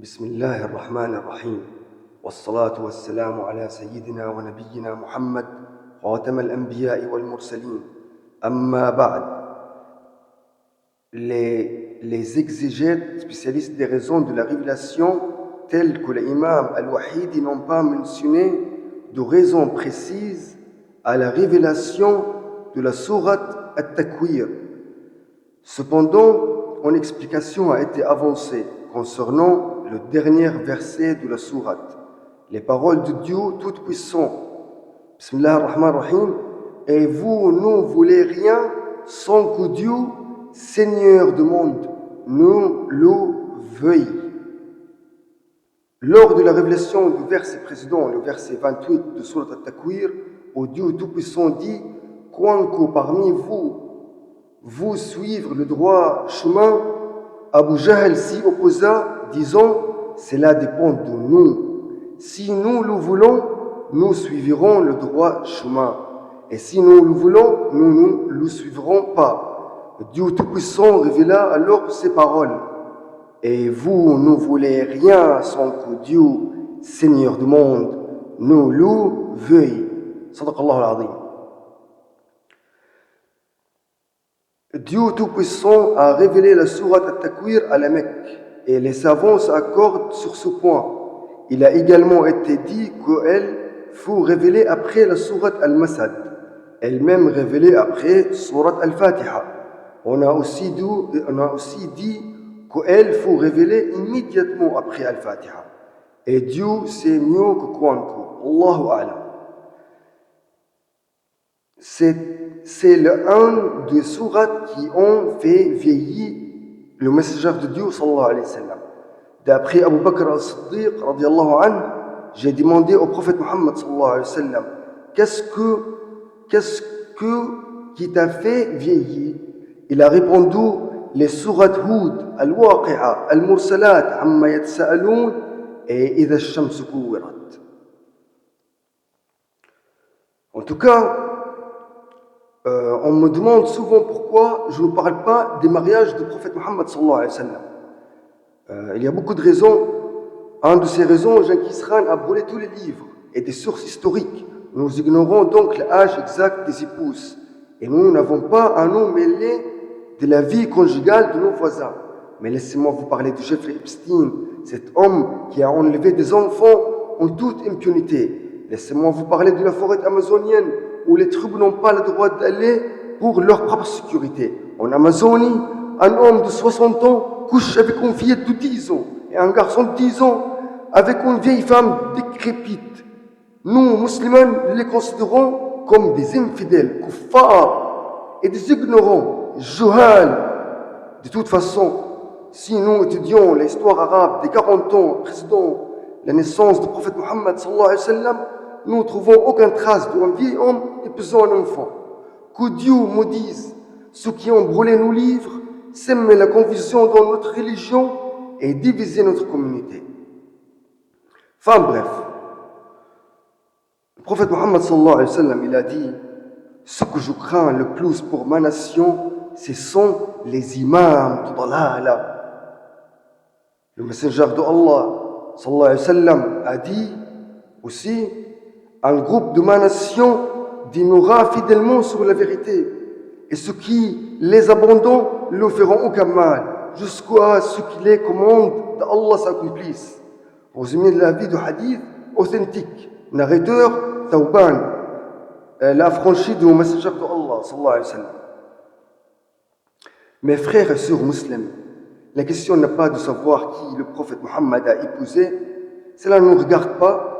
بسم الله الرحمن الرحيم والصلاة والسلام على سيدنا ونبينا محمد خاتم الأنبياء والمرسلين. أما بعد, les exégètes spécialistes des raisons de la révélation tels que l'imam al-Wahidi n'ont pas mentionné de raisons précises à la révélation de la sourate At-Takwir. Cependant, une explication a été avancée concernant le dernier verset de la sourate, les paroles de Dieu Tout-Puissant. Bismillah ar-Rahman ar-Rahim. Et vous ne voulez rien sans que Dieu, Seigneur du monde, nous le veuille. Lors de la révélation du verset précédent, le verset 28 de sourate At-Takwir, où Dieu Tout-Puissant dit « Quoique parmi vous suivre le droit chemin », Abu Jahl s'y opposa, disant « Cela dépend de nous. Si nous le voulons, nous suivrons le droit chemin. Et si nous le voulons, nous ne le suivrons pas. » Dieu Tout-Puissant révéla alors ces paroles. « Et vous ne voulez rien sans que Dieu, Seigneur du monde, nous le veuille. » Sadaqallahu al-Azim. Dieu Tout-Puissant a révélé la sourate At-Takwir à la Mecque et les savants s'accordent sur ce point. Il a également été dit qu'elle fut révélée après la sourate Al-Masad, elle-même révélée après sourate Al-Fatiha. On a aussi dit qu'elle fut révélée immédiatement après Al-Fatiha. Et Dieu sait mieux que quiconque. Allahu A'lam. C'est l'un des sourates qui ont fait vieillir le messager de Dieu sallallahu alayhi wa sallam. D'après Abu Bakr al-Siddiq radiyallahu anhu, j'ai demandé au prophète Muhammad sallallahu alayhi wa sallam, qu'est-ce qui t'a fait vieillir? Il a répondu, les sourates Hud, Al-Waqi'a, Al-Mursalat, Amma yatsa'aloun et Idha ash-shamsu kuwirat. En tout cas, on me demande souvent pourquoi je ne parle pas des mariages du prophète Muhammad sallallahu alayhi wa sallam. Il y a beaucoup de raisons. Une de ces raisons, Jenkins Khan a brûlé tous les livres et des sources historiques. Nous ignorons donc l'âge exact des épouses. Et nous n'avons pas à nous mêler de la vie conjugale de nos voisins. Mais laissez-moi vous parler de Jeffrey Epstein, cet homme qui a enlevé des enfants en toute impunité. Laissez-moi vous parler de la forêt amazonienne, où les tribus n'ont pas le droit d'aller pour leur propre sécurité. En Amazonie, un homme de 60 ans couche avec une fillette de 10 ans et un garçon de 10 ans avec une vieille femme décrépite. Nous, musulmans, les considérons comme des infidèles, kuffar et des ignorants, juhal. De toute façon, si nous étudions l'histoire arabe des 40 ans précédant la naissance du prophète Muhammad sallallahu alayhi wa sallam, nous ne trouvons aucune trace d'un vieil homme épousant un enfant. Que Dieu maudisse ceux qui ont brûlé nos livres, sèment la confusion dans notre religion et diviser notre communauté. Enfin bref, le prophète Muhammad sallallahu alayhi wa sallam, il a dit « Ce que je crains le plus pour ma nation, ce sont les imams de dalala. » Le messager de Allah sallallahu alayhi wa sallam a dit aussi « Un groupe de ma nation demeurera fidèlement sur la vérité, et ceux qui les abandonnent ne le feront aucun mal, jusqu'à ce que les commandes d'Allah s'accomplissent. » Résumé de la vie de hadith authentique, narrateur Thawban, l'affranchi du messager de Allah sallallahu alayhi wa sallam. Mes frères et sœurs musulmans, la question n'est pas de savoir qui le prophète Muhammad a épousé, cela ne nous regarde pas.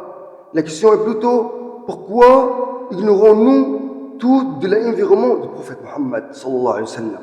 La question est plutôt pourquoi ignorons-nous tout de l'environnement du prophète Muhammad sallallahu alayhi wa sallam.